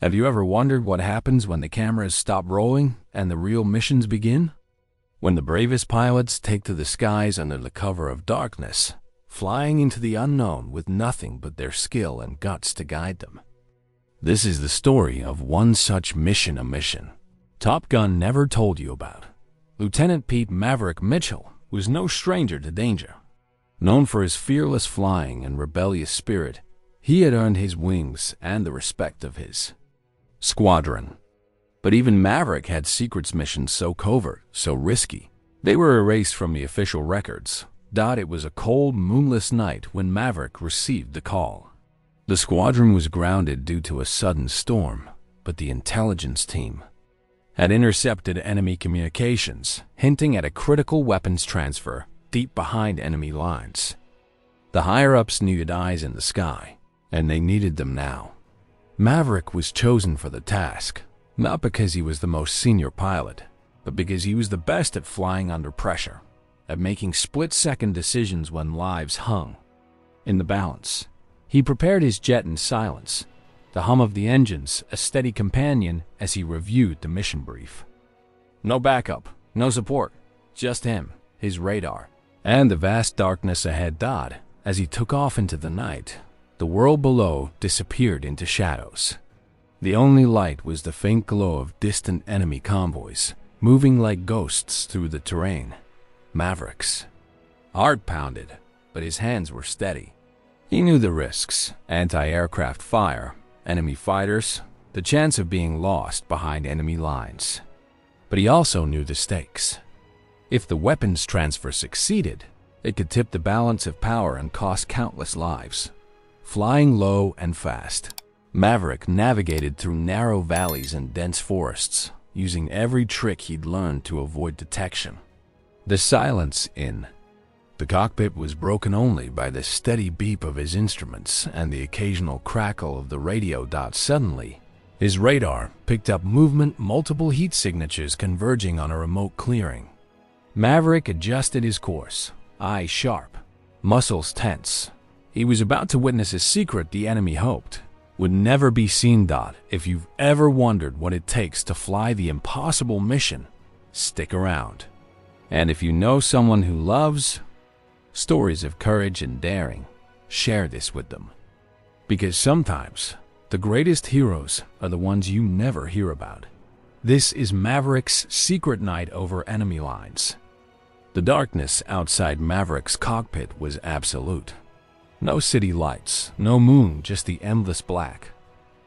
Have you ever wondered what happens when the cameras stop rolling and the real missions begin? When the bravest pilots take to the skies under the cover of darkness, flying into the unknown with nothing but their skill and guts to guide them. This is the story of one such mission Top Gun never told you about. Lieutenant Pete Maverick Mitchell was no stranger to danger. Known for his fearless flying and rebellious spirit, he had earned his wings and the respect of his squadron. But even Maverick had secrets missions so covert, so risky, they were erased from the official records. It was a cold, moonless night when Maverick received the call. The squadron was grounded due to a sudden storm, but the intelligence team had intercepted enemy communications, hinting at a critical weapons transfer deep behind enemy lines. The higher-ups needed eyes in the sky, and they needed them now. Maverick was chosen for the task, not because he was the most senior pilot, but because he was the best at flying under pressure, at making split-second decisions when lives hung in the balance. He prepared his jet in silence, the hum of the engines a steady companion as he reviewed the mission brief. No backup, no support, just him, his radar, and the vast darkness ahead. As he took off into the night, the world below disappeared into shadows. The only light was the faint glow of distant enemy convoys, moving like ghosts through the terrain. Maverick's heart pounded, but his hands were steady. He knew the risks: anti-aircraft fire, enemy fighters, the chance of being lost behind enemy lines. But he also knew the stakes. If the weapons transfer succeeded, it could tip the balance of power and cost countless lives. Flying low and fast, Maverick navigated through narrow valleys and dense forests, using every trick he'd learned to avoid detection. The silence in the cockpit was broken only by the steady beep of his instruments and the occasional crackle of the radio. Suddenly, his radar picked up movement, multiple heat signatures converging on a remote clearing. Maverick adjusted his course, eyes sharp, muscles tense. He was about to witness a secret the enemy hoped would never be seen. If you've ever wondered what it takes to fly the impossible mission, stick around. And if you know someone who loves stories of courage and daring, share this with them. Because sometimes the greatest heroes are the ones you never hear about. This is Maverick's secret night over enemy lines. The darkness outside Maverick's cockpit was absolute. No city lights, no moon, just the endless black,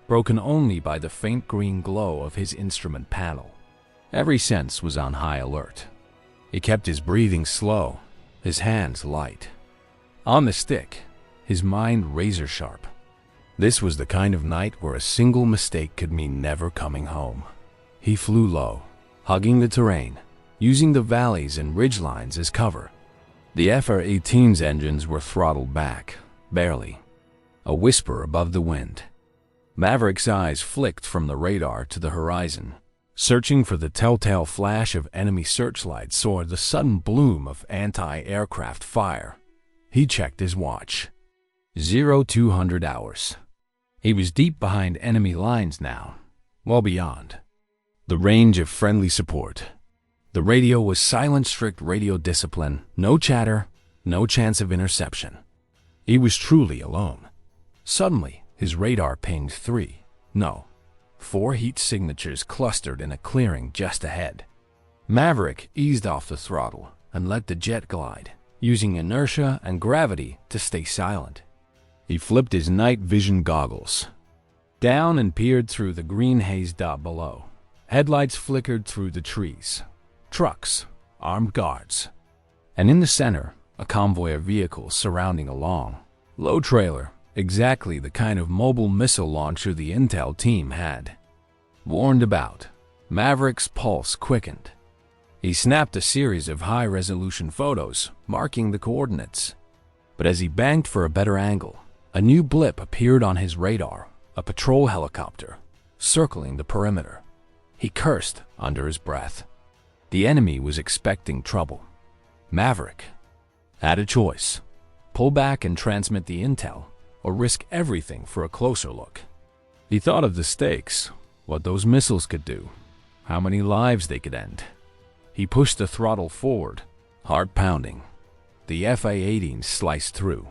broken only by the faint green glow of his instrument panel. Every sense was on high alert. He kept his breathing slow, his hands light. On the stick, his mind razor sharp. This was the kind of night where a single mistake could mean never coming home. He flew low, hugging the terrain, using the valleys and ridgelines as cover. The FR-18's engines were throttled back, barely, a whisper above the wind. Maverick's eyes flicked from the radar to the horizon, searching for the telltale flash of enemy searchlights or the sudden bloom of anti-aircraft fire. He checked his watch. 0200 hours. He was deep behind enemy lines now, well beyond the range of friendly support. The radio was silent, strict radio discipline, no chatter, no chance of interception. He was truly alone. Suddenly, his radar pinged 4 heat signatures clustered in a clearing just ahead. Maverick eased off the throttle and let the jet glide, using inertia and gravity to stay silent. He flipped his night vision goggles down and peered through the green haze below. Headlights flickered through the trees. Trucks, armed guards, and in the center, a convoy of vehicles surrounding a long, low trailer, exactly the kind of mobile missile launcher the intel team had warned about. Maverick's pulse quickened. He snapped a series of high-resolution photos, marking the coordinates. But as he banked for a better angle, a new blip appeared on his radar, a patrol helicopter, circling the perimeter. He cursed under his breath. The enemy was expecting trouble. Maverick had a choice: pull back and transmit the intel, or risk everything for a closer look. He thought of the stakes, what those missiles could do, how many lives they could end. He pushed the throttle forward, heart pounding. The F-18 sliced through,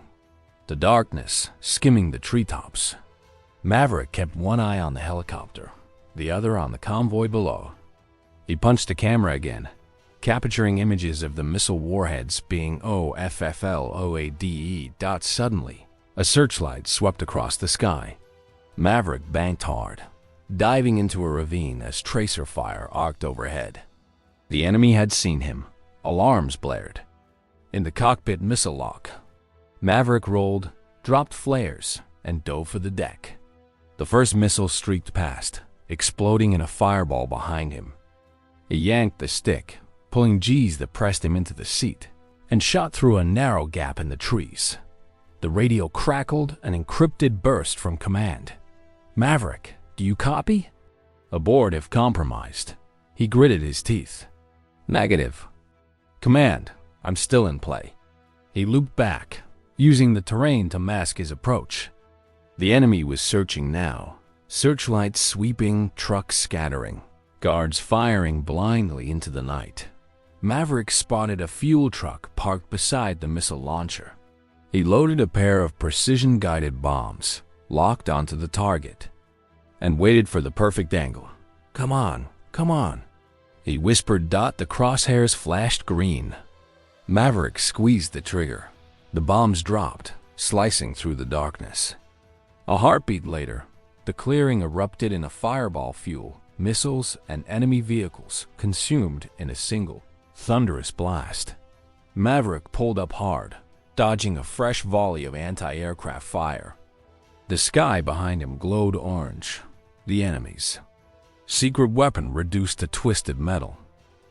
the darkness skimming the treetops. Maverick kept one eye on the helicopter, the other on the convoy below. He punched the camera again, capturing images of the missile warheads being OFFLOADE. Suddenly, a searchlight swept across the sky. Maverick banked hard, diving into a ravine as tracer fire arced overhead. The enemy had seen him. Alarms blared. In the cockpit missile lock, Maverick rolled, dropped flares, and dove for the deck. The first missile streaked past, exploding in a fireball behind him. He yanked the stick, pulling G's that pressed him into the seat, and shot through a narrow gap in the trees. The radio crackled, an encrypted burst from command. "Maverick, do you copy?" "Aboard if compromised." He gritted his teeth. "Negative." "Command, I'm still in play." He looped back, using the terrain to mask his approach. The enemy was searching now, searchlights sweeping, trucks scattering, guards firing blindly into the night. Maverick spotted a fuel truck parked beside the missile launcher. He loaded a pair of precision-guided bombs, locked onto the target, and waited for the perfect angle. "Come on, come on," he whispered. The crosshairs flashed green. Maverick squeezed the trigger. The bombs dropped, slicing through the darkness. A heartbeat later, the clearing erupted in a fireball, fuel, missiles, and enemy vehicles consumed in a single, thunderous blast. Maverick pulled up hard, dodging a fresh volley of anti-aircraft fire. The sky behind him glowed orange. The enemy's secret weapon reduced to twisted metal.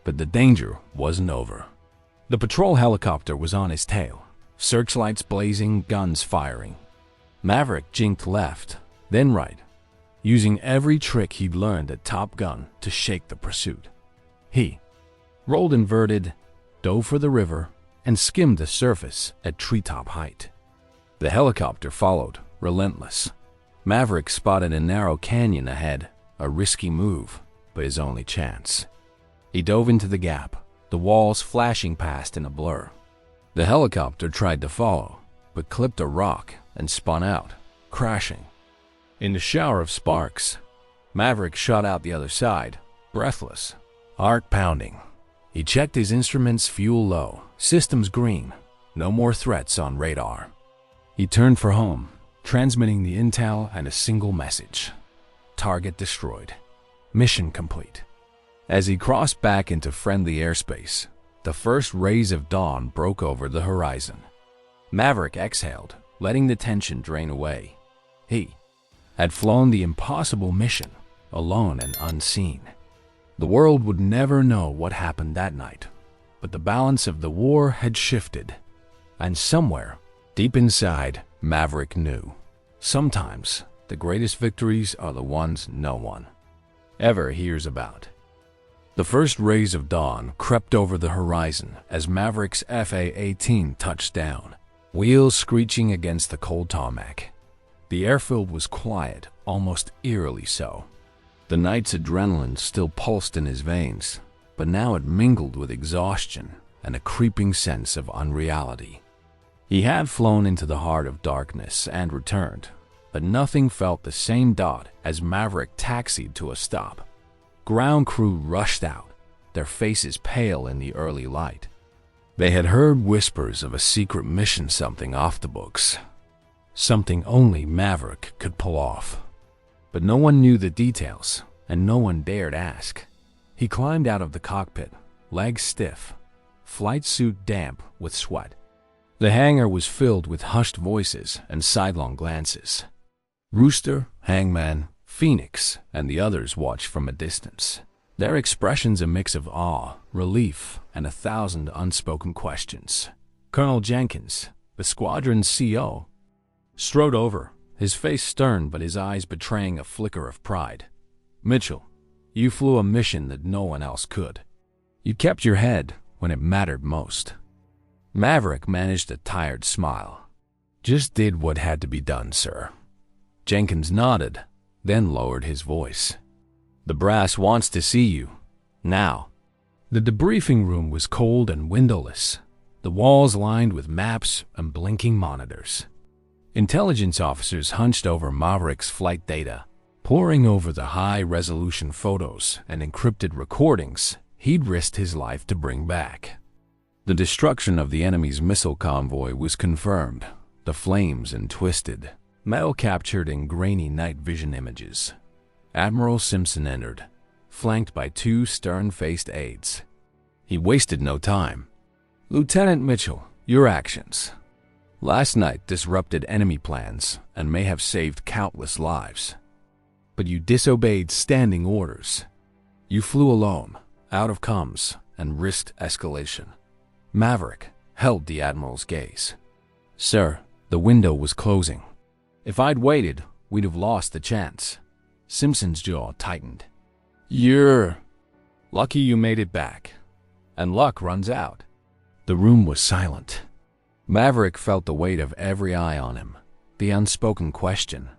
But the danger wasn't over. The patrol helicopter was on his tail, searchlights blazing, guns firing. Maverick jinked left, then right, using every trick he'd learned at Top Gun to shake the pursuit. He rolled inverted, dove for the river, and skimmed the surface at treetop height. The helicopter followed, relentless. Maverick spotted a narrow canyon ahead, a risky move, but his only chance. He dove into the gap, the walls flashing past in a blur. The helicopter tried to follow, but clipped a rock and spun out, crashing. In the shower of sparks, Maverick shot out the other side, breathless, heart pounding. He checked his instruments, fuel low, systems green, no more threats on radar. He turned for home, transmitting the intel and a single message: target destroyed, mission complete. As he crossed back into friendly airspace, the first rays of dawn broke over the horizon. Maverick exhaled, letting the tension drain away. He had flown the impossible mission, alone and unseen. The world would never know what happened that night, but the balance of the war had shifted. And somewhere, deep inside, Maverick knew. Sometimes, the greatest victories are the ones no one ever hears about. The first rays of dawn crept over the horizon as Maverick's F-18 touched down, wheels screeching against the cold tarmac. The airfield was quiet, almost eerily so. The night's adrenaline still pulsed in his veins, but now it mingled with exhaustion and a creeping sense of unreality. He had flown into the heart of darkness and returned, but nothing felt the same as Maverick taxied to a stop. Ground crew rushed out, their faces pale in the early light. They had heard whispers of a secret mission, something off the books, something only Maverick could pull off. But no one knew the details, and no one dared ask. He climbed out of the cockpit, legs stiff, flight suit damp with sweat. The hangar was filled with hushed voices and sidelong glances. Rooster, Hangman, Phoenix, and the others watched from a distance, their expressions a mix of awe, relief, and 1,000 unspoken questions. Colonel Jenkins, the squadron's CO, strode over, his face stern but his eyes betraying a flicker of pride. "Mitchell, you flew a mission that no one else could. You kept your head when it mattered most." Maverick managed a tired smile. "Just did what had to be done, sir." Jenkins nodded, then lowered his voice. "The brass wants to see you. Now." The debriefing room was cold and windowless, the walls lined with maps and blinking monitors. Intelligence officers hunched over Maverick's flight data, poring over the high-resolution photos and encrypted recordings he'd risked his life to bring back. The destruction of the enemy's missile convoy was confirmed, the flames and twisted metal captured in grainy night vision images. Admiral Simpson entered, flanked by two stern-faced aides. He wasted no time. "Lieutenant Mitchell, your actions last night disrupted enemy plans and may have saved countless lives. But you disobeyed standing orders. You flew alone, out of comms, and risked escalation." Maverick held the Admiral's gaze. "Sir, the window was closing. If I'd waited, we'd have lost the chance." Simpson's jaw tightened. "You're lucky you made it back. And luck runs out." The room was silent. Maverick felt the weight of every eye on him. The unspoken question,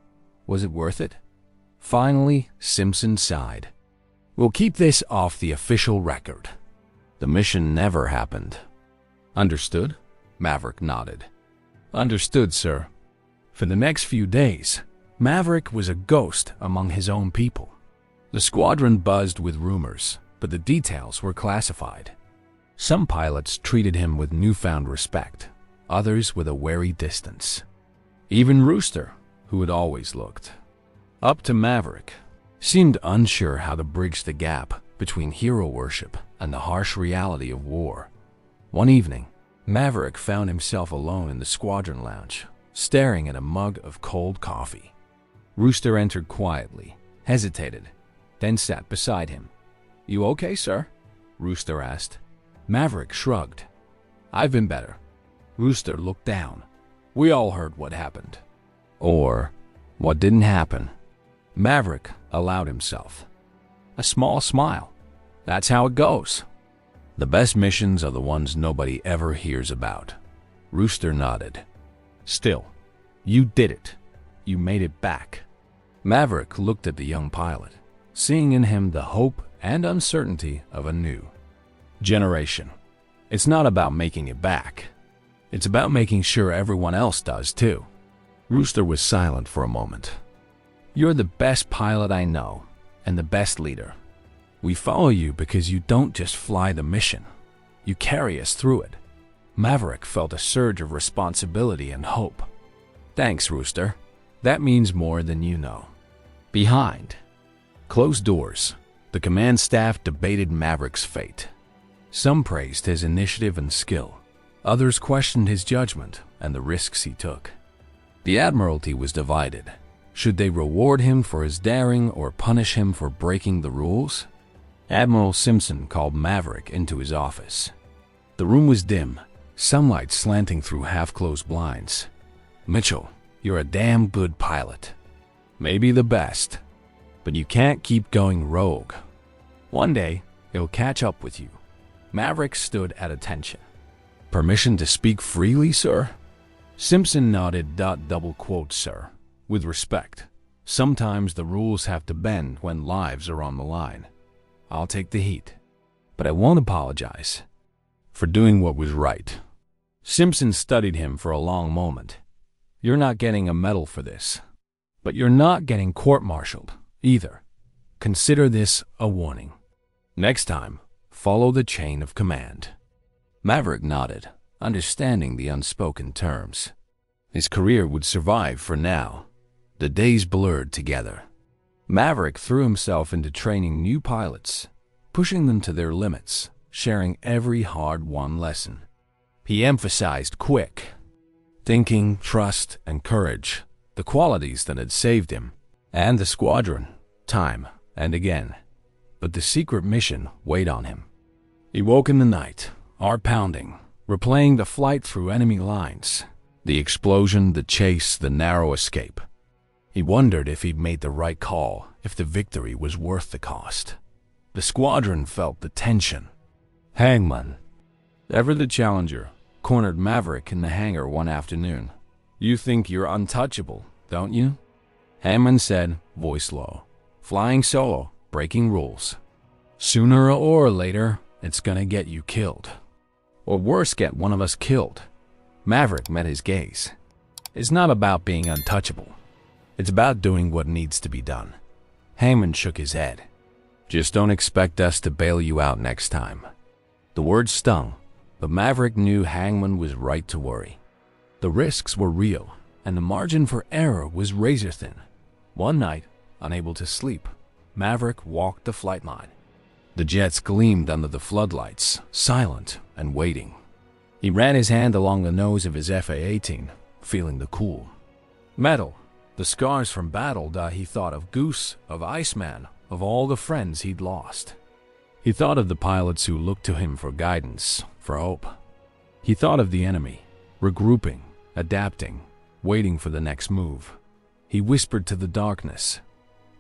was it worth it? Finally, Simpson sighed. "We'll keep this off the official record. The mission never happened." "Understood?" Maverick nodded. "Understood, sir." For the next few days, Maverick was a ghost among his own people. The squadron buzzed with rumors, but the details were classified. Some pilots treated him with newfound respect, others with a wary distance. Even Rooster, who had always looked up to Maverick, seemed unsure how to bridge the gap between hero worship and the harsh reality of war. One evening, Maverick found himself alone in the squadron lounge, staring at a mug of cold coffee. Rooster entered quietly, hesitated, then sat beside him. "You okay, sir?" Rooster asked. Maverick shrugged. "I've been better." Rooster looked down. "We all heard what happened." Or, what didn't happen. Maverick allowed himself a small smile. "That's how it goes. The best missions are the ones nobody ever hears about." Rooster nodded. "Still, you did it. You made it back." Maverick looked at the young pilot, seeing in him the hope and uncertainty of a new generation. It's not about making it back. It's about making sure everyone else does too. Rooster was silent for a moment. "You're the best pilot I know, and the best leader. We follow you because you don't just fly the mission. You carry us through it." Maverick felt a surge of responsibility and hope. "Thanks, Rooster. That means more than you know." Behind closed doors, the command staff debated Maverick's fate. Some praised his initiative and skill. Others questioned his judgment and the risks he took. The Admiralty was divided. Should they reward him for his daring or punish him for breaking the rules? Admiral Simpson called Maverick into his office. The room was dim, sunlight slanting through half-closed blinds. "Mitchell, you're a damn good pilot. Maybe the best. But you can't keep going rogue. One day, it'll catch up with you." Maverick stood at attention. "Permission to speak freely, sir?" Simpson nodded. "Double quote, sir. With respect. Sometimes the rules have to bend when lives are on the line. I'll take the heat. But I won't apologize for doing what was right." Simpson studied him for a long moment. "You're not getting a medal for this. But you're not getting court-martialed either. Consider this a warning. Next time, follow the chain of command." Maverick nodded, understanding the unspoken terms. His career would survive for now. The days blurred together. Maverick threw himself into training new pilots, pushing them to their limits, sharing every hard-won lesson. He emphasized quick thinking, trust, and courage, the qualities that had saved him and the squadron time and again. But the secret mission weighed on him. He woke in the night, heart pounding, replaying the flight through enemy lines, the explosion, the chase, the narrow escape. He wondered if he'd made the right call, if the victory was worth the cost. The squadron felt the tension. Hangman, ever the challenger, cornered Maverick in the hangar one afternoon. "You think you're untouchable, don't you?" Hammond said, voice low. Flying solo, breaking rules. Sooner or later, it's gonna get you killed. Or worse, get one of us killed. Maverick met his gaze. It's not about being untouchable. It's about doing what needs to be done. Hammond shook his head. Just don't expect us to bail you out next time. The words stung, but Maverick knew Hangman was right to worry. The risks were real, and the margin for error was razor thin. One night, unable to sleep, Maverick walked the flight line. The jets gleamed under the floodlights, silent and waiting. He ran his hand along the nose of his FA-18, feeling the cool. Metal, the scars from battle that he thought of Goose, of Iceman, of all the friends he'd lost. He thought of the pilots who looked to him for guidance, for hope. He thought of the enemy, regrouping, adapting, waiting for the next move. He whispered to the darkness,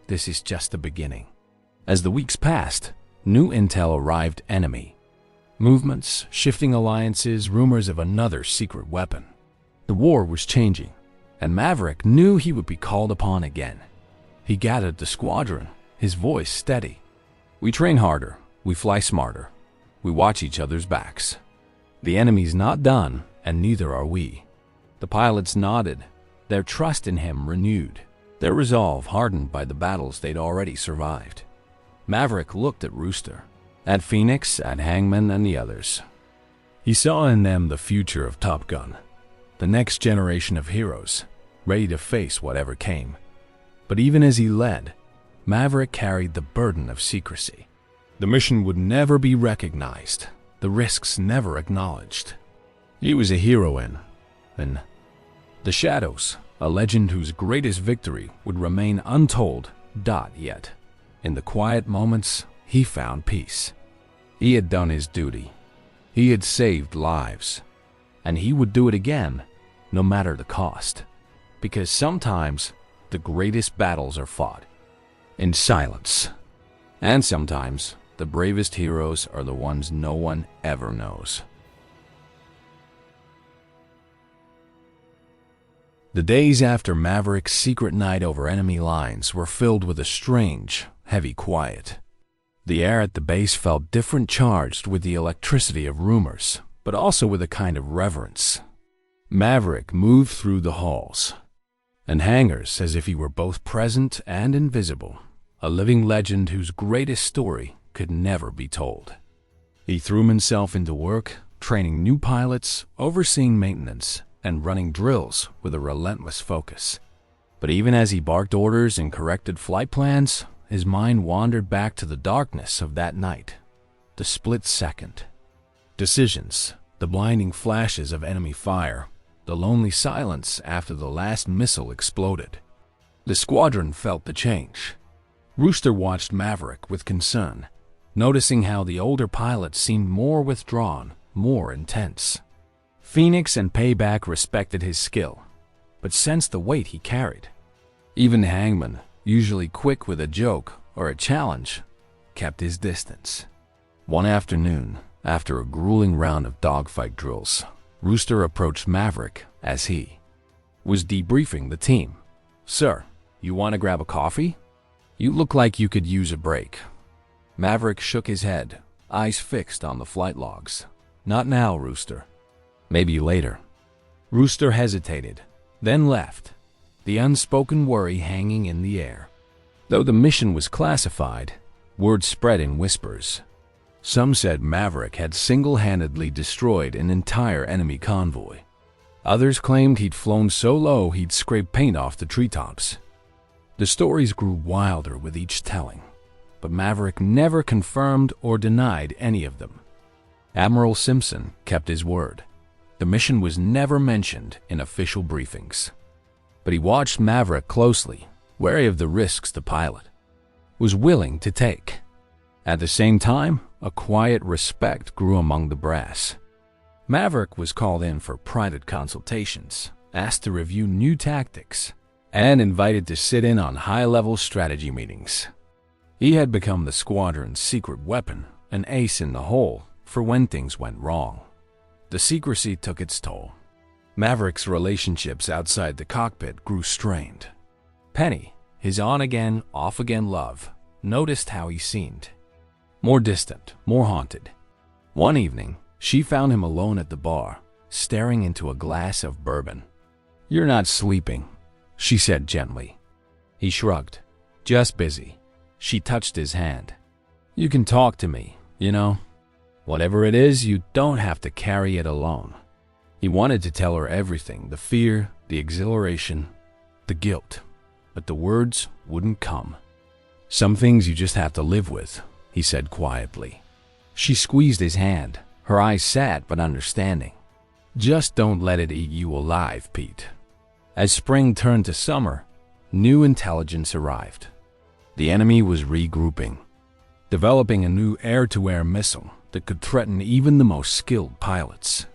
"This is just the beginning." As the weeks passed, new intel arrived enemy. Movements, shifting alliances, rumors of another secret weapon. The war was changing, and Maverick knew he would be called upon again. He gathered the squadron, his voice steady. "We train harder, we fly smarter, we watch each other's backs. The enemy's not done, and neither are we." The pilots nodded, their trust in him renewed, their resolve hardened by the battles they'd already survived. Maverick looked at Rooster, at Phoenix, at Hangman, and the others. He saw in them the future of Top Gun, the next generation of heroes, ready to face whatever came. But even as he led, Maverick carried the burden of secrecy. The mission would never be recognized, the risks never acknowledged. He was a hero in the shadows, a legend whose greatest victory would remain untold. Yet, in the quiet moments, he found peace. He had done his duty. He had saved lives. And he would do it again, no matter the cost. Because sometimes, the greatest battles are fought in silence. And sometimes, the bravest heroes are the ones no one ever knows. The days after Maverick's secret night over enemy lines were filled with a strange, heavy quiet. The air at the base felt different, charged with the electricity of rumors, but also with a kind of reverence. Maverick moved through the halls and hangars as if he were both present and invisible, a living legend whose greatest story could never be told. He threw himself into work, training new pilots, overseeing maintenance, and running drills with a relentless focus. But even as he barked orders and corrected flight plans, his mind wandered back to the darkness of that night. The split second. Decisions, the blinding flashes of enemy fire, the lonely silence after the last missile exploded. The squadron felt the change. Rooster watched Maverick with concern, noticing how the older pilot seemed more withdrawn, more intense. Phoenix and Payback respected his skill, but sensed the weight he carried. Even Hangman, usually quick with a joke or a challenge, kept his distance. One afternoon, after a grueling round of dogfight drills, Rooster approached Maverick as he was debriefing the team. "Sir, you want to grab a coffee? You look like you could use a break." Maverick shook his head, eyes fixed on the flight logs. "Not now, Rooster. Maybe later." Rooster hesitated, then left, the unspoken worry hanging in the air. Though the mission was classified, word spread in whispers. Some said Maverick had single-handedly destroyed an entire enemy convoy. Others claimed he'd flown so low he'd scraped paint off the treetops. The stories grew wilder with each telling, but Maverick never confirmed or denied any of them. Admiral Simpson kept his word. The mission was never mentioned in official briefings. But he watched Maverick closely, wary of the risks the pilot was willing to take. At the same time, a quiet respect grew among the brass. Maverick was called in for private consultations, asked to review new tactics, and invited to sit in on high-level strategy meetings. He had become the squadron's secret weapon, an ace in the hole for when things went wrong. The secrecy took its toll. Maverick's relationships outside the cockpit grew strained. Penny, his on-again, off-again love, noticed how he seemed. More distant, more haunted. One evening, she found him alone at the bar, staring into a glass of bourbon. "You're not sleeping," she said gently. He shrugged. "Just busy." She touched his hand. "You can talk to me, you know. Whatever it is, you don't have to carry it alone." He wanted to tell her everything, the fear, the exhilaration, the guilt, but the words wouldn't come. "Some things you just have to live with," he said quietly. She squeezed his hand, her eyes sad but understanding. "Just don't let it eat you alive, Pete." As spring turned to summer, new intelligence arrived. The enemy was regrouping, developing a new air-to-air missile that could threaten even the most skilled pilots.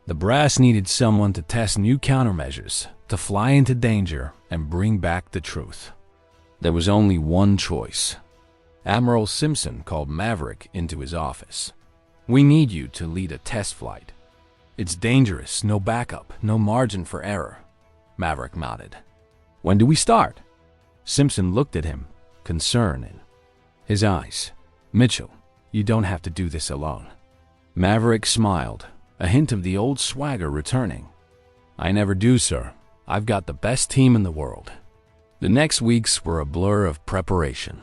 The brass needed someone to test new countermeasures, to fly into danger and bring back the truth. There was only one choice. Admiral Simpson called Maverick into his office. "We need you to lead a test flight. It's dangerous, no backup, no margin for error." Maverick nodded. "When do we start?" Simpson looked at him, concern in his eyes. "Mitchell, you don't have to do this alone." Maverick smiled, a hint of the old swagger returning. "I never do, sir. I've got the best team in the world." The next weeks were a blur of preparation.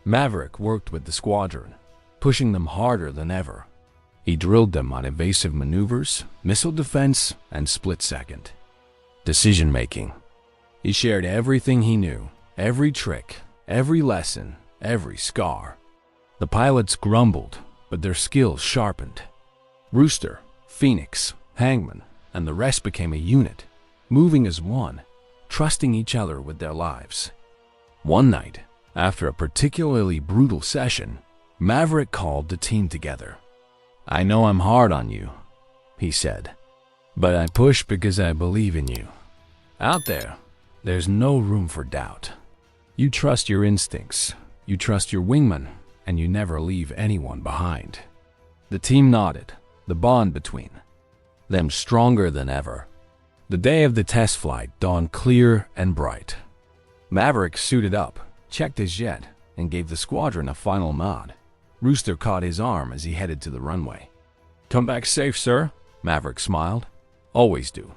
Maverick worked with the squadron, pushing them harder than ever. He drilled them on evasive maneuvers, missile defense, and split-second decision-making. He shared everything he knew, every trick, every lesson, every scar. The pilots grumbled, but their skills sharpened. Rooster, Phoenix, Hangman, and the rest became a unit, moving as one, trusting each other with their lives. One night, after a particularly brutal session, Maverick called the team together. "I know I'm hard on you," he said, "but I push because I believe in you. Out there, there's no room for doubt. You trust your instincts, you trust your wingman, and you never leave anyone behind." The team nodded, the bond between them stronger than ever. The day of the test flight dawned clear and bright. Maverick suited up, checked his jet, and gave the squadron a final nod. Rooster caught his arm as he headed to the runway. "Come back safe, sir," Maverick smiled. "Always do."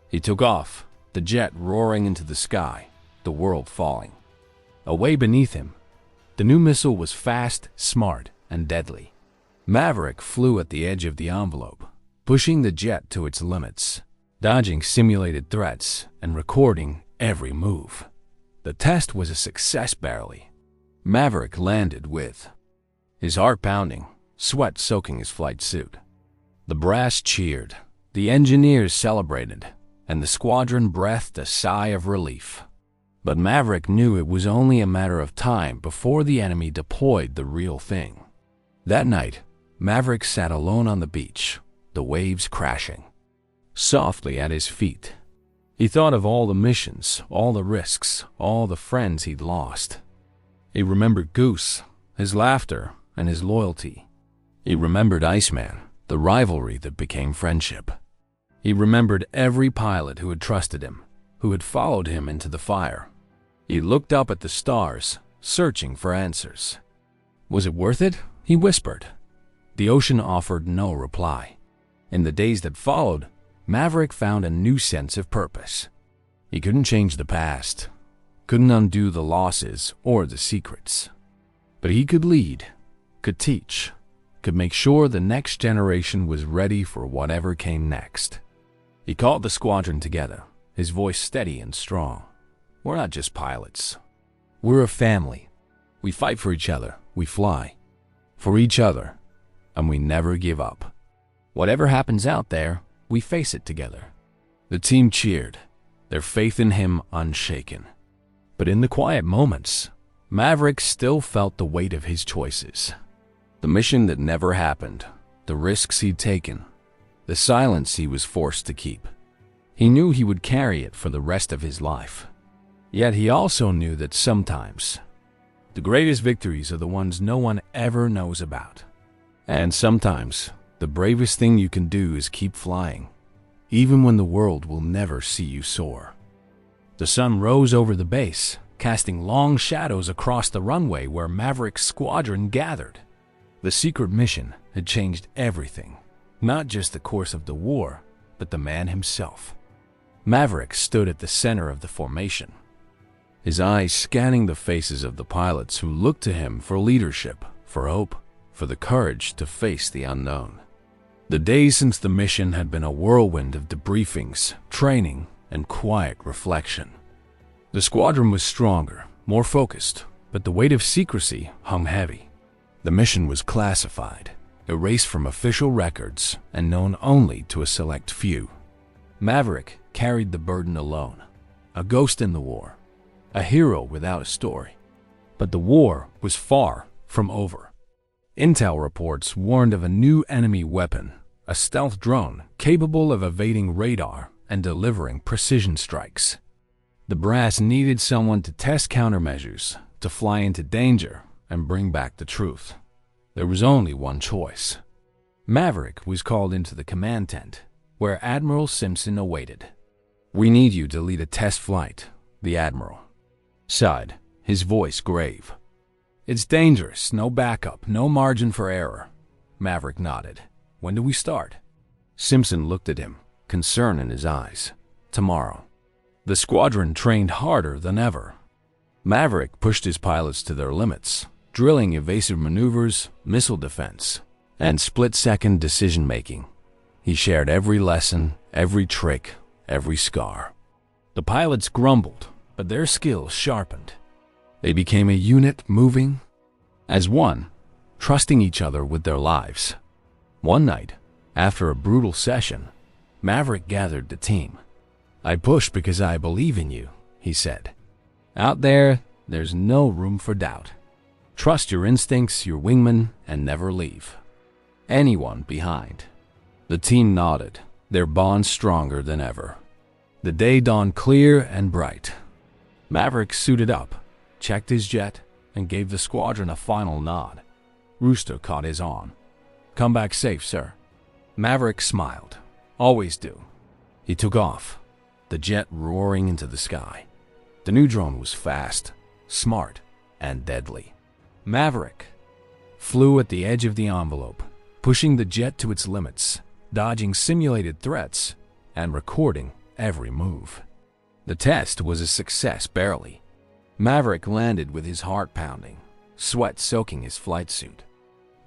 He took off, the jet roaring into the sky, the world falling. Away beneath him, the new missile was fast, smart, and deadly. Maverick flew at the edge of the envelope, pushing the jet to its limits, dodging simulated threats and recording every move. The test was a success barely. Maverick landed with his heart pounding, sweat soaking his flight suit. The brass cheered, the engineers celebrated, and the squadron breathed a sigh of relief. But Maverick knew it was only a matter of time before the enemy deployed the real thing. That night, Maverick sat alone on the beach, the waves crashing softly at his feet. He thought of all the missions, all the risks, all the friends he'd lost. He remembered Goose, his laughter, and his loyalty. He remembered Iceman, the rivalry that became friendship. He remembered every pilot who had trusted him, who had followed him into the fire. He looked up at the stars, searching for answers. Was it worth it? He whispered. The ocean offered no reply. In the days that followed, Maverick found a new sense of purpose. He couldn't change the past, couldn't undo the losses or the secrets. But he could lead, could teach, could make sure the next generation was ready for whatever came next. He called the squadron together, his voice steady and strong. "We're not just pilots. We're a family. We fight for each other, we fly. For each other, and we never give up. Whatever happens out there, we face it together." The team cheered, their faith in him unshaken. But in the quiet moments, Maverick still felt the weight of his choices. The mission that never happened, the risks he'd taken, the silence he was forced to keep. He knew he would carry it for the rest of his life. Yet he also knew that sometimes the greatest victories are the ones no one ever knows about. And sometimes the bravest thing you can do is keep flying, even when the world will never see you soar. The sun rose over the base, casting long shadows across the runway where Maverick's squadron gathered. The secret mission had changed everything, not just the course of the war, but the man himself. Maverick stood at the center of the formation, his eyes scanning the faces of the pilots who looked to him for leadership, for hope, for the courage to face the unknown. The days since the mission had been a whirlwind of debriefings, training, and quiet reflection. The squadron was stronger, more focused, but the weight of secrecy hung heavy. The mission was classified, erased from official records, and known only to a select few. Maverick carried the burden alone, a ghost in the war, a hero without a story. But the war was far from over. Intel reports warned of a new enemy weapon, a stealth drone capable of evading radar and delivering precision strikes. The brass needed someone to test countermeasures, to fly into danger, and bring back the truth. There was only one choice. Maverick was called into the command tent, where Admiral Simpson awaited. "We need you to lead a test flight," the Admiral sighed, his voice grave. "It's dangerous, no backup, no margin for error." Maverick nodded. "When do we start?" Simpson looked at him, concern in his eyes. "Tomorrow." The squadron trained harder than ever. Maverick pushed his pilots to their limits, drilling evasive maneuvers, missile defense, and split-second decision-making. He shared every lesson, every trick, every scar. The pilots grumbled, but their skills sharpened. They became a unit moving as one, trusting each other with their lives. One night, after a brutal session, Maverick gathered the team. "I push because I believe in you," he said. "Out there, there's no room for doubt. Trust your instincts, your wingman, and never leave anyone behind." The team nodded, their bond stronger than ever. The day dawned clear and bright. Maverick suited up, checked his jet, and gave the squadron a final nod. Rooster caught his on. "Come back safe, sir." Maverick smiled. "Always do." He took off, the jet roaring into the sky. The new drone was fast, smart, and deadly. Maverick flew at the edge of the envelope, pushing the jet to its limits, dodging simulated threats, and recording every move. The test was a success barely. Maverick landed with his heart pounding, sweat soaking his flight suit.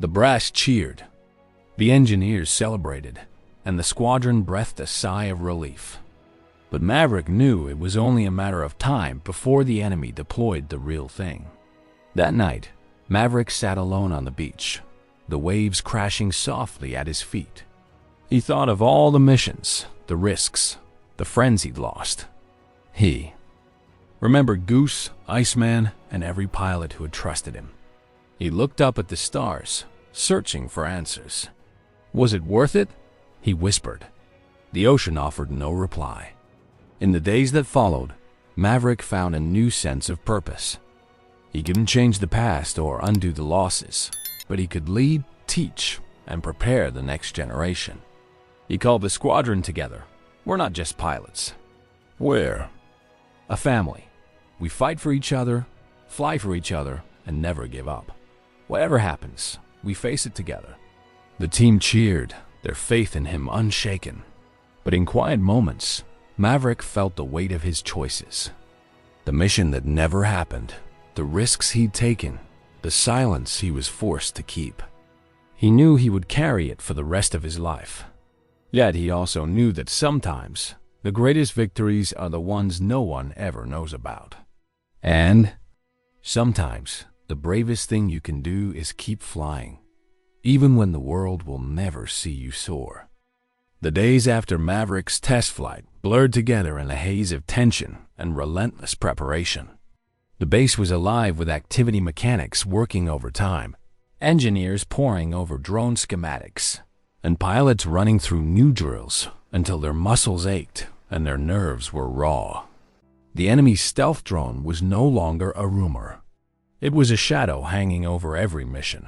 The brass cheered, the engineers celebrated, and the squadron breathed a sigh of relief. But Maverick knew it was only a matter of time before the enemy deployed the real thing. That night, Maverick sat alone on the beach, the waves crashing softly at his feet. He thought of all the missions, the risks, the friends he'd lost. He remembered Goose, Iceman, and every pilot who had trusted him. He looked up at the stars, searching for answers. Was it worth it? He whispered. The ocean offered no reply. In the days that followed, Maverick found a new sense of purpose. He couldn't change the past or undo the losses, but he could lead, teach, and prepare the next generation. He called the squadron together. We're not just pilots. We're a family. We fight for each other, fly for each other, and never give up. Whatever happens, we face it together. The team cheered, their faith in him unshaken. But in quiet moments, Maverick felt the weight of his choices. The mission that never happened, the risks he'd taken, the silence he was forced to keep. He knew he would carry it for the rest of his life. Yet he also knew that sometimes the greatest victories are the ones no one ever knows about. And sometimes the bravest thing you can do is keep flying, even when the world will never see you soar. The days after Maverick's test flight blurred together in a haze of tension and relentless preparation. The base was alive with activity mechanics working overtime, engineers poring over drone schematics, and pilots running through new drills until their muscles ached and their nerves were raw. The enemy's stealth drone was no longer a rumor. It was a shadow hanging over every mission,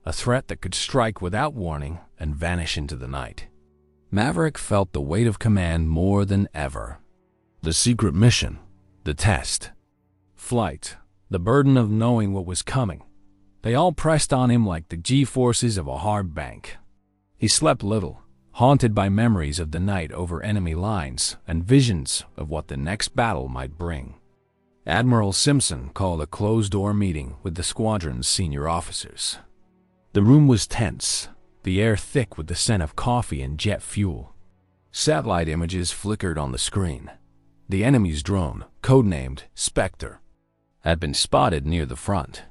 a threat that could strike without warning and vanish into the night. Maverick felt the weight of command more than ever. The secret mission, The test. Flight. The burden of knowing what was coming. They all pressed on him like the G-forces of a hard bank. He slept little, haunted by memories of the night over enemy lines and visions of what the next battle might bring. Admiral Simpson called a closed-door meeting with the squadron's senior officers. The room was tense, the air thick with the scent of coffee and jet fuel. Satellite images flickered on the screen. The enemy's drone, codenamed Spectre, had been spotted near the front.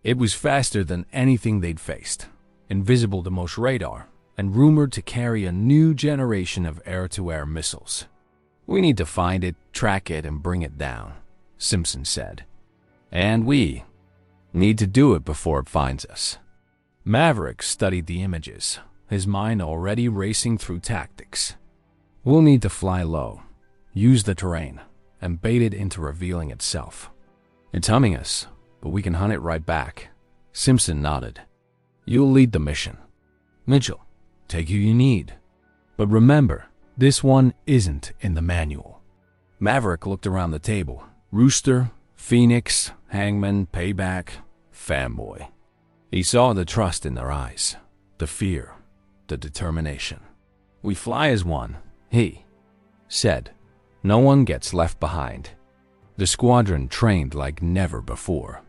It was faster than anything they'd faced, invisible to most radar, and rumored to carry a new generation of air-to-air missiles. "We need to find it, track it, and bring it down," Simpson said. "And we need to do it before it finds us." Maverick studied the images, his mind already racing through tactics. "We'll need to fly low, use the terrain, and bait it into revealing itself. It's humming us, but we can hunt it right back." Simpson nodded. "You'll lead the mission. Mitchell, take who you need. But remember, this one isn't in the manual." Maverick looked around the table. Rooster, Phoenix, Hangman, Payback, Fanboy. He saw the trust in their eyes, the fear, the determination. "We fly as one," he said. "No one gets left behind." The squadron trained like never before.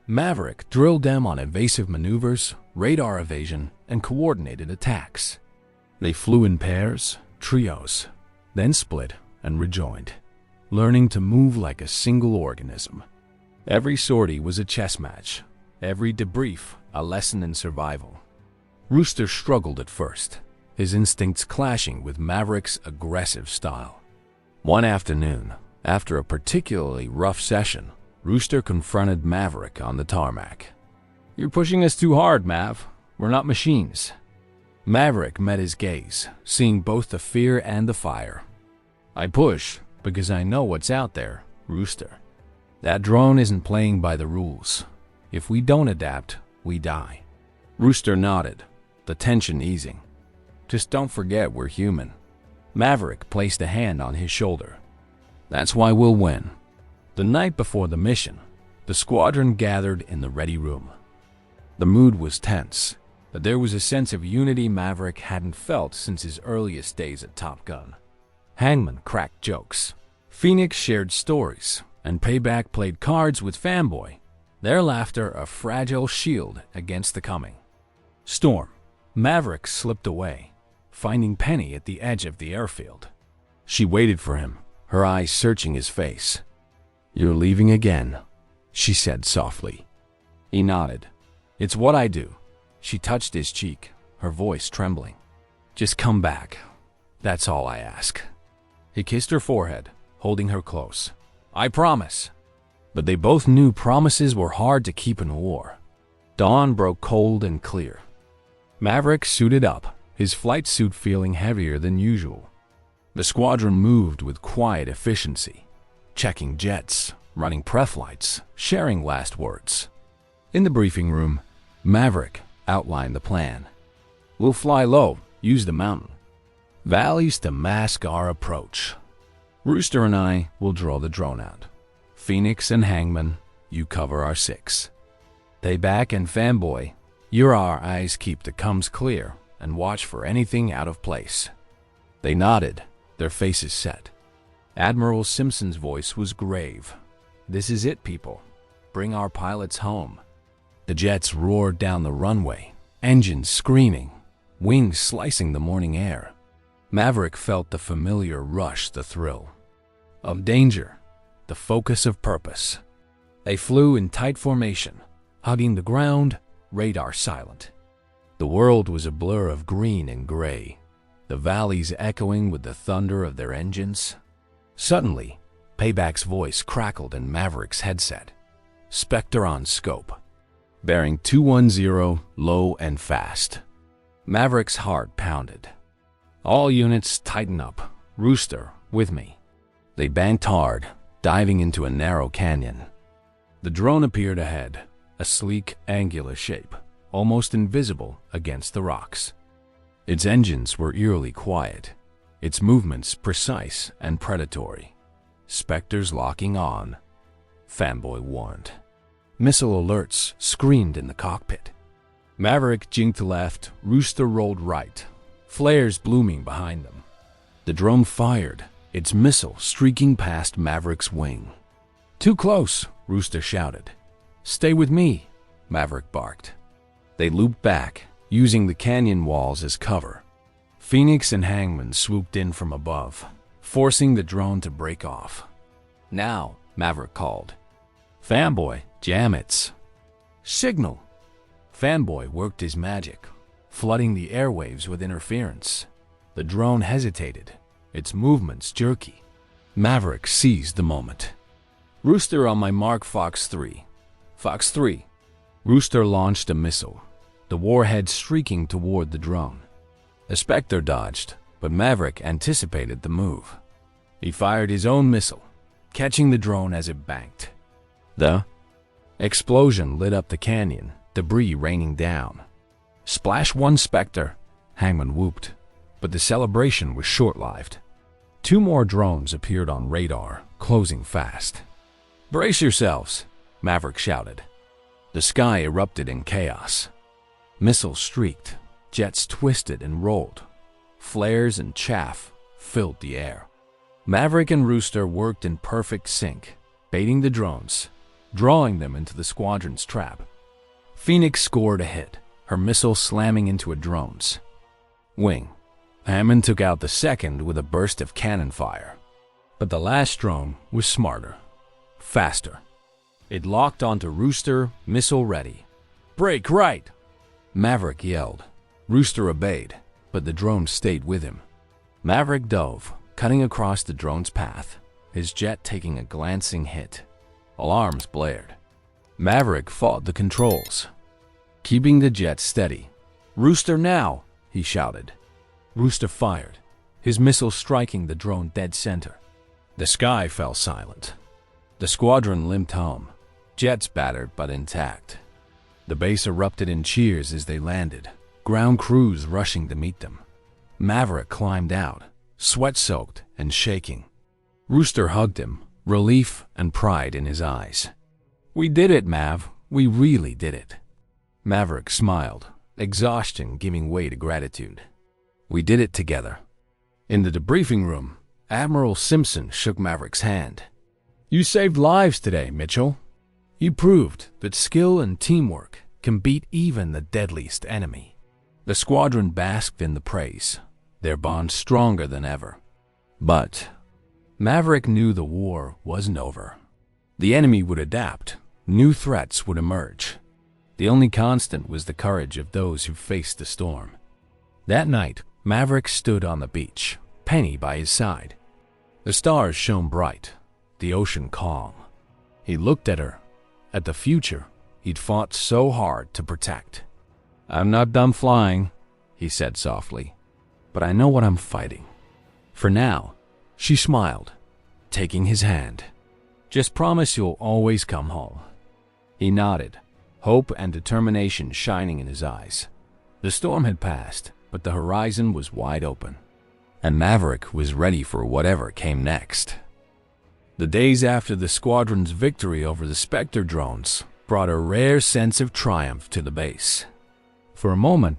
Maverick drilled them on evasive maneuvers, radar evasion, and coordinated attacks. They flew in pairs, trios, then split and rejoined, learning to move like a single organism. Every sortie was a chess match, every debrief a lesson in survival. Rooster struggled at first, his instincts clashing with Maverick's aggressive style. One afternoon, after a particularly rough session, Rooster confronted Maverick on the tarmac. "You're pushing us too hard, Mav. We're not machines." Maverick met his gaze, seeing both the fear and the fire. "I push because I know what's out there, Rooster. That drone isn't playing by the rules. If we don't adapt, we die." Rooster nodded, the tension easing. "Just don't forget we're human." Maverick placed a hand on his shoulder. "That's why we'll win." The night before the mission, the squadron gathered in the ready room. The mood was tense, but there was a sense of unity Maverick hadn't felt since his earliest days at Top Gun. Hangman cracked jokes, Phoenix shared stories, and Payback played cards with Fanboy, their laughter a fragile shield against the coming storm. Maverick slipped away, finding Penny at the edge of the airfield. She waited for him, her eyes searching his face. "You're leaving again," she said softly. He nodded. "It's what I do." She touched his cheek, her voice trembling. "Just come back. That's all I ask." He kissed her forehead, holding her close. "I promise." But they both knew promises were hard to keep in war. Dawn broke cold and clear. Maverick suited up, his flight suit feeling heavier than usual. The squadron moved with quiet efficiency, checking jets, running prep flights, sharing last words. In the briefing room, Maverick outlined the plan. "We'll fly low, use the mountain valleys to mask our approach. Rooster and I will draw the drone out. Phoenix and Hangman, you cover our 6. Payback and Fanboy, you're our eyes keep the coms clear and watch for anything out of place." They nodded, their faces set. Admiral Simpson's voice was grave. "This is it, people. Bring our pilots home." The jets roared down the runway, engines screaming, wings slicing the morning air. Maverick felt the familiar rush, the thrill of danger, the focus of purpose. They flew in tight formation, hugging the ground, radar silent. The world was a blur of green and gray, the valleys echoing with the thunder of their engines. Suddenly, Payback's voice crackled in Maverick's headset. "Spectre on scope. Bearing 210, low and fast." Maverick's heart pounded. "All units tighten up. Rooster, with me." They banked hard, diving into a narrow canyon. The drone appeared ahead, a sleek, angular shape, almost invisible against the rocks. Its engines were eerily quiet, its movements precise and predatory. Spectres locking on, Fanboy warned. Missile alerts screamed in the cockpit. Maverick jinked left, Rooster rolled right, flares blooming behind them. The drone fired, its missile streaking past Maverick's wing. "Too close," Rooster shouted. "Stay with me," Maverick barked. They looped back, using the canyon walls as cover. Phoenix and Hangman swooped in from above, forcing the drone to break off. "Now," Maverick called. "Fanboy, jam its signal." Fanboy worked his magic, flooding the airwaves with interference. The drone hesitated, its movements jerky. Maverick seized the moment. "Rooster on my mark, Fox 3. Fox 3. Rooster launched a missile, the warhead streaking toward the drone. The Spectre dodged, but Maverick anticipated the move. He fired his own missile, catching the drone as it banked. The explosion lit up the canyon, debris raining down. "Splash one, Spectre," Hangman whooped, but the celebration was short-lived. 2 more drones appeared on radar, closing fast. "Brace yourselves," Maverick shouted. The sky erupted in chaos. Missiles streaked, jets twisted and rolled. Flares and chaff filled the air. Maverick and Rooster worked in perfect sync, baiting the drones, drawing them into the squadron's trap. Phoenix scored a hit, her missile slamming into a drone's wing. Hammond took out the second with a burst of cannon fire. But the last drone was smarter, faster. It locked onto Rooster, missile ready. "Break right!" Maverick yelled. Rooster obeyed, but the drone stayed with him. Maverick dove, cutting across the drone's path, his jet taking a glancing hit. Alarms blared. Maverick fought the controls, keeping the jet steady. "Rooster now!" he shouted. Rooster fired, his missile striking the drone dead center. The sky fell silent. The squadron limped home, jets battered but intact. The base erupted in cheers as they landed, ground crews rushing to meet them. Maverick climbed out, sweat-soaked and shaking. Rooster hugged him, relief and pride in his eyes. "We did it, Mav. We really did it." Maverick smiled, exhaustion giving way to gratitude. "We did it together." In the debriefing room, Admiral Simpson shook Maverick's hand. "You saved lives today, Mitchell. You proved that skill and teamwork can beat even the deadliest enemy." The squadron basked in the praise, their bond stronger than ever. But Maverick knew the war wasn't over. The enemy would adapt, new threats would emerge. The only constant was the courage of those who faced the storm. That night, Maverick stood on the beach, Penny by his side. The stars shone bright, the ocean calm. He looked at her, at the future he'd fought so hard to protect. "I'm not done flying," he said softly, "but I know what I'm fighting." For now, she smiled, taking his hand. "Just promise you'll always come home." He nodded, hope and determination shining in his eyes. The storm had passed, but the horizon was wide open, and Maverick was ready for whatever came next. The days after the squadron's victory over the Spectre drones brought a rare sense of triumph to the base. For a moment,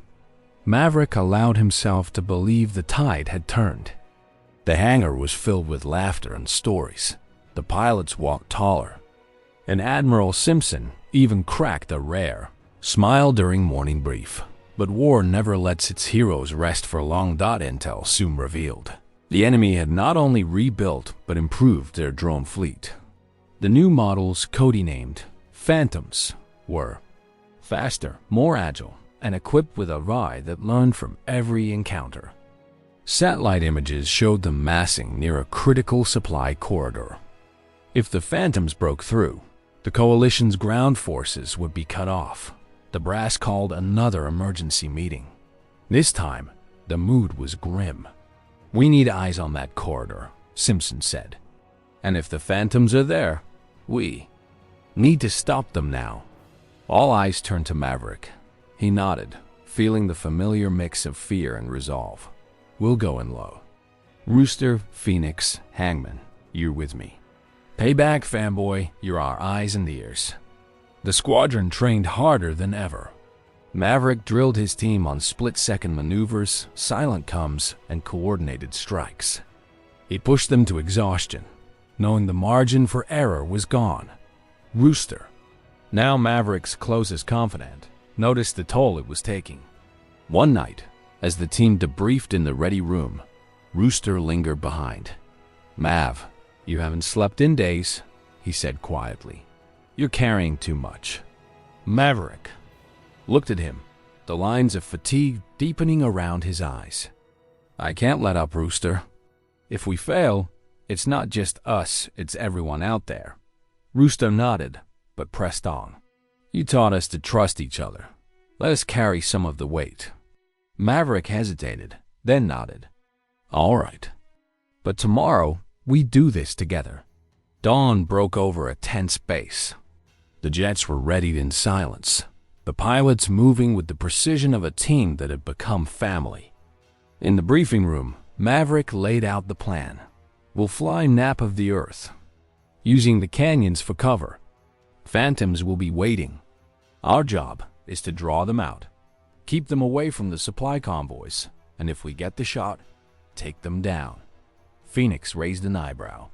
Maverick allowed himself to believe the tide had turned. The hangar was filled with laughter and stories. The pilots walked taller, and Admiral Simpson even cracked a rare smile during morning brief. But war never lets its heroes rest for long. Intel soon revealed. The enemy had not only rebuilt but improved their drone fleet. The new models, code-named Phantoms, were faster, more agile, and equipped with a radar that learned from every encounter. Satellite images showed them massing near a critical supply corridor. If the Phantoms broke through, the Coalition's ground forces would be cut off. The brass called another emergency meeting. This time, the mood was grim. "We need eyes on that corridor," Simpson said. "And if the Phantoms are there, we need to stop them now." All eyes turned to Maverick. He nodded, feeling the familiar mix of fear and resolve. "We'll go in low. Rooster, Phoenix, Hangman, you're with me." Payback, fanboy, you're our eyes and ears. The squadron trained harder than ever. Maverick drilled his team on split-second maneuvers, silent coms, and coordinated strikes. He pushed them to exhaustion, knowing the margin for error was gone. Rooster, now Maverick's closest confidant, noticed the toll it was taking. One night, as the team debriefed in the ready room, Rooster lingered behind. "Mav, you haven't slept in days," he said quietly. "You're carrying too much." Maverick looked at him, the lines of fatigue deepening around his eyes. "I can't let up, Rooster. If we fail, it's not just us, it's everyone out there." Rooster nodded, but pressed on. "You taught us to trust each other. Let us carry some of the weight." Maverick hesitated, then nodded. "All right. But tomorrow, we do this together." Dawn broke over a tense base. The jets were readied in silence, the pilots moving with the precision of a team that had become family. In the briefing room, Maverick laid out the plan. "We'll fly nap of the Earth, using the canyons for cover. Phantoms will be waiting. Our job is to draw them out, keep them away from the supply convoys, and if we get the shot, take them down." Phoenix raised an eyebrow.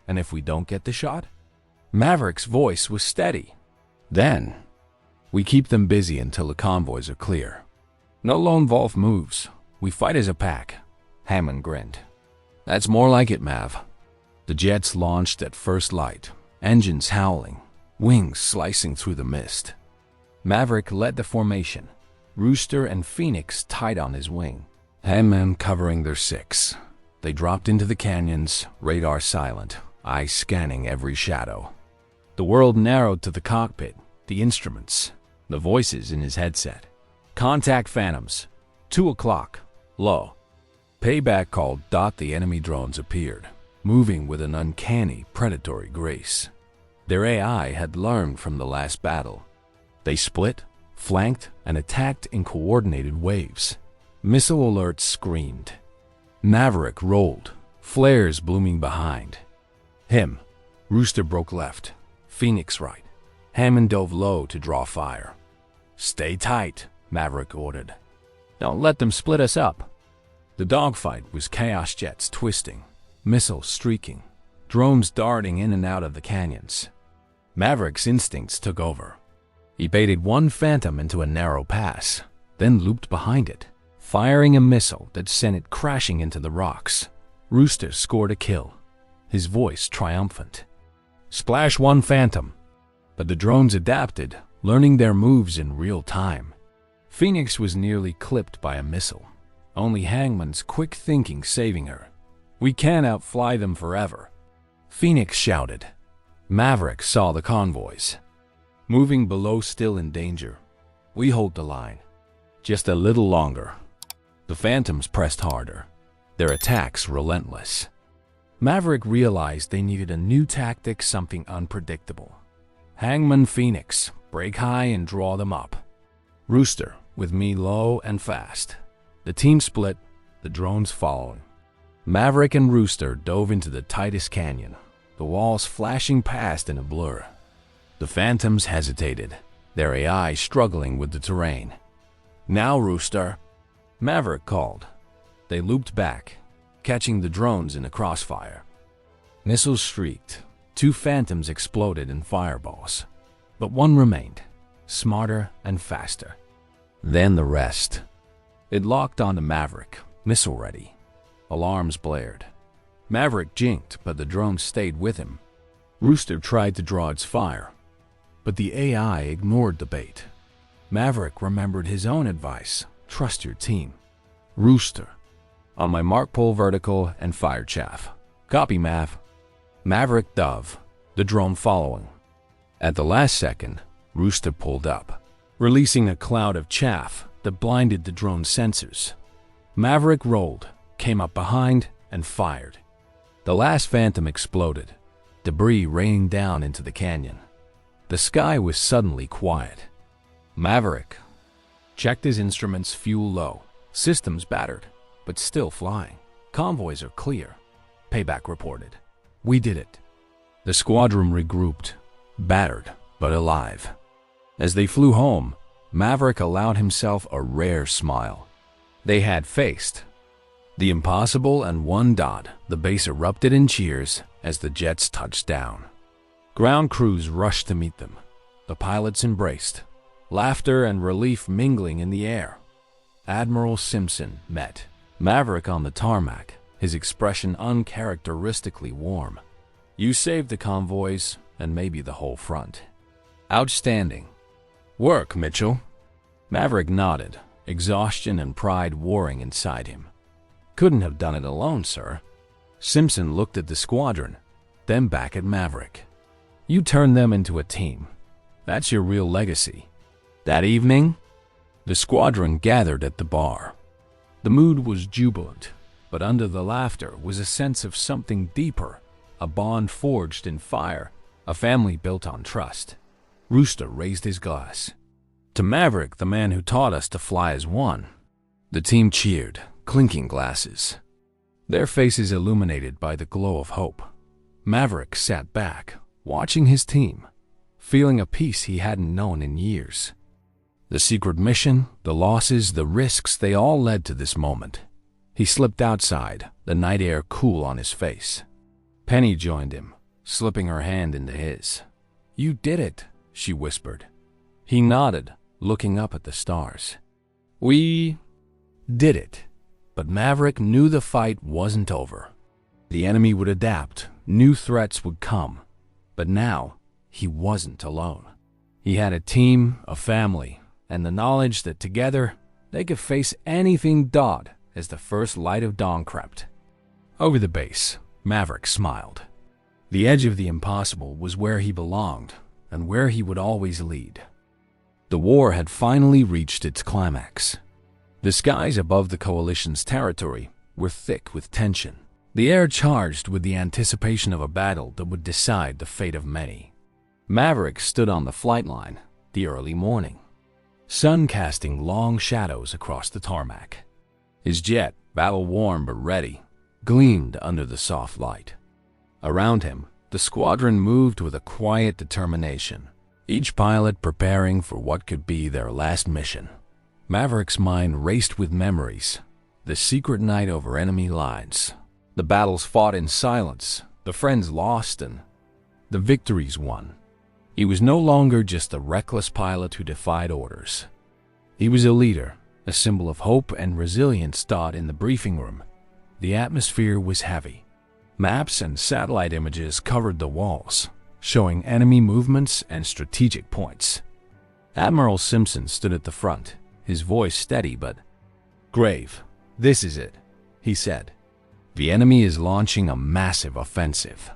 "And if we don't get the shot?" Maverick's voice was steady. "Then we keep them busy until the convoys are clear. No lone wolf moves. We fight as a pack." Hammond grinned. "That's more like it, Mav." The jets launched at first light, engines howling, wings slicing through the mist. Maverick led the formation, Rooster and Phoenix tight on his wing, Hammond covering their six. They dropped into the canyons, radar silent, eyes scanning every shadow. The world narrowed to the cockpit, the instruments, the voices in his headset. "Contact Phantoms. 2 o'clock. Low." Payback called. The enemy drones appeared, moving with an uncanny, predatory grace. Their AI had learned from the last battle. They split, flanked, and attacked in coordinated waves. Missile alerts screamed. Maverick rolled, flares blooming behind him. Rooster broke left, Phoenix right. Hammond dove low to draw fire. "Stay tight," Maverick ordered. "Don't let them split us up." The dogfight was chaos jets twisting, missiles streaking, drones darting in and out of the canyons. Maverick's instincts took over. He baited one Phantom into a narrow pass, then looped behind it, firing a missile that sent it crashing into the rocks. Rooster scored a kill, his voice triumphant. "Splash one Phantom." But the drones adapted, learning their moves in real time. Phoenix was nearly clipped by a missile, only Hangman's quick thinking saving her. "We can't outfly them forever," Phoenix shouted. Maverick saw the convoys, moving below, still in danger. "We hold the line. Just a little longer." The Phantoms pressed harder, their attacks relentless. Maverick realized they needed a new tactic, something unpredictable. Hangman, Phoenix, break high and draw them up. Rooster, with me low and fast. The team split, the drones following. Maverick and Rooster dove into the tightest canyon, the walls flashing past in a blur. The Phantoms hesitated, their AI struggling with the terrain. "Now, Rooster," Maverick called. They looped back, catching the drones in a crossfire. Missiles shrieked. 2 Phantoms exploded in fireballs, but one remained, smarter and faster. Then the rest. It locked onto Maverick, missile ready. Alarms blared. Maverick jinked, but the drone stayed with him. Rooster tried to draw its fire, but the AI ignored the bait. Maverick remembered his own advice: trust your team. Rooster, on my mark, pull vertical and fire chaff. Copy, Mav. Maverick dove, the drone following. At the last second, Rooster pulled up, releasing a cloud of chaff that blinded the drone's sensors. Maverick rolled, came up behind, and fired. The last Phantom exploded, debris raining down into the canyon. The sky was suddenly quiet. Maverick checked his instruments, fuel low, systems battered, but still flying. "Convoys are clear," Payback reported. "We did it." The squadron regrouped, battered but alive. As they flew home, Maverick allowed himself a rare smile. They had faced the impossible, and the base erupted in cheers as the jets touched down. Ground crews rushed to meet them. The pilots embraced, laughter and relief mingling in the air. Admiral Simpson met Maverick on the tarmac, his expression uncharacteristically warm. "You saved the convoys and maybe the whole front. Outstanding work, Mitchell." Maverick nodded, exhaustion and pride warring inside him. "Couldn't have done it alone, sir." Simpson looked at the squadron, then back at Maverick. "You turned them into a team. That's your real legacy." That evening, the squadron gathered at the bar. The mood was jubilant, but under the laughter was a sense of something deeper, a bond forged in fire, a family built on trust. Rooster raised his glass. "To Maverick, the man who taught us to fly as one." The team cheered, clinking glasses, their faces illuminated by the glow of hope. Maverick sat back, watching his team, feeling a peace he hadn't known in years. The secret mission, the losses, the risks, they all led to this moment. He slipped outside, the night air cool on his face. Penny joined him, slipping her hand into his. "You did it," she whispered. He nodded, looking up at the stars. "We did it." But Maverick knew the fight wasn't over. The enemy would adapt, new threats would come. But now, he wasn't alone. He had a team, a family, and the knowledge that together they could face anything as the first light of dawn crept. Over the base, Maverick smiled. The edge of the impossible was where he belonged, and where he would always lead. The war had finally reached its climax. The skies above the coalition's territory were thick with tension, the air charged with the anticipation of a battle that would decide the fate of many. Maverick stood on the flight line, the early morning, sun casting long shadows across the tarmac. His jet, battle-worn but ready, gleamed under the soft light. Around him, the squadron moved with a quiet determination, each pilot preparing for what could be their last mission. Maverick's mind raced with memories, the secret night over enemy lines, the battles fought in silence, the friends lost, and the victories won. He was no longer just a reckless pilot who defied orders. He was a leader, a symbol of hope and resilience. In the briefing room, the atmosphere was heavy. Maps and satellite images covered the walls, showing enemy movements and strategic points. Admiral Simpson stood at the front, his voice steady but grave. "This is it," he said. "The enemy is launching a massive offensive.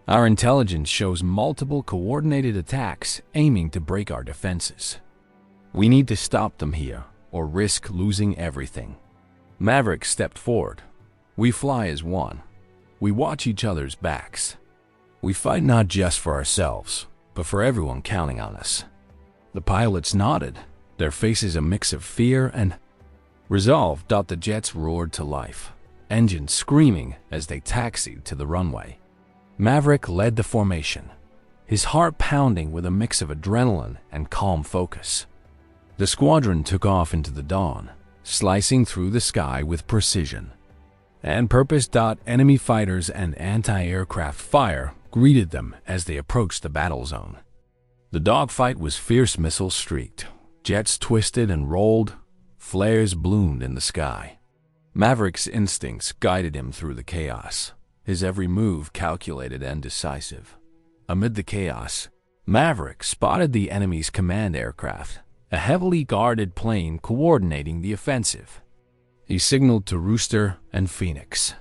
Our intelligence shows multiple coordinated attacks aiming to break our defenses. We need to stop them here or risk losing everything." Maverick stepped forward. "We fly as one. We watch each other's backs. We fight not just for ourselves, but for everyone counting on us." The pilots nodded, their faces a mix of fear and resolve. The jets roared to life, engines screaming as they taxied to the runway. Maverick led the formation, his heart pounding with a mix of adrenaline and calm focus. The squadron took off into the dawn, slicing through the sky with precision and purpose. Enemy fighters and anti-aircraft fire greeted them as they approached the battle zone. The dogfight was fierce, missiles streaked, jets twisted and rolled, flares bloomed in the sky. Maverick's instincts guided him through the chaos, his every move calculated and decisive. Amid the chaos, Maverick spotted the enemy's command aircraft, a heavily guarded plane coordinating the offensive. He signaled to Rooster and Phoenix.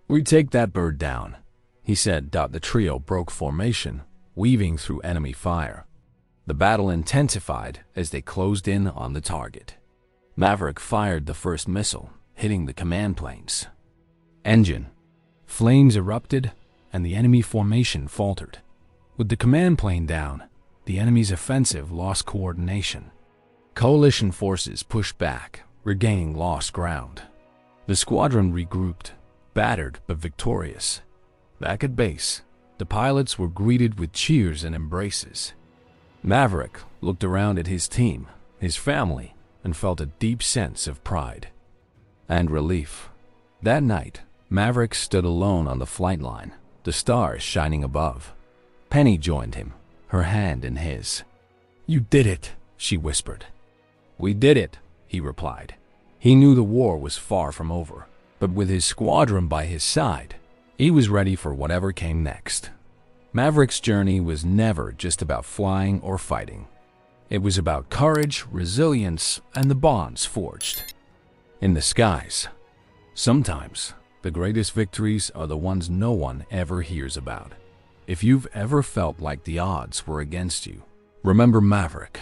"We take that bird down," he said. The trio broke formation, weaving through enemy fire. The battle intensified as they closed in on the target. Maverick fired the first missile, hitting the command planes. Engine. Flames erupted, and the enemy formation faltered. With the command plane down, the enemy's offensive lost coordination. Coalition forces pushed back, regaining lost ground. The squadron regrouped, battered but victorious. Back at base, The pilots were greeted with cheers and embraces. Maverick looked around at his team, his family, and felt a deep sense of pride and relief. That night, Maverick stood alone on the flight line, the stars shining above. Penny joined him, her hand in his. "You did it," she whispered. "We did it," he replied. He knew the war was far from over, but with his squadron by his side, he was ready for whatever came next. Maverick's journey was never just about flying or fighting. It was about courage, resilience, and the bonds forged in the skies. Sometimes, the greatest victories are the ones no one ever hears about. If you've ever felt like the odds were against you, remember Maverick.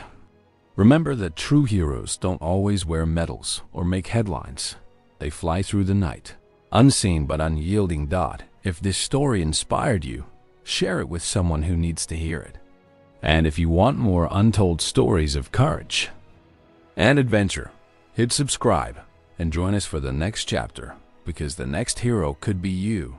Remember that true heroes don't always wear medals or make headlines. They fly through the night, unseen but unyielding. If this story inspired you, share it with someone who needs to hear it. And if you want more untold stories of courage and adventure, hit subscribe and join us for the next chapter, because the next hero could be you.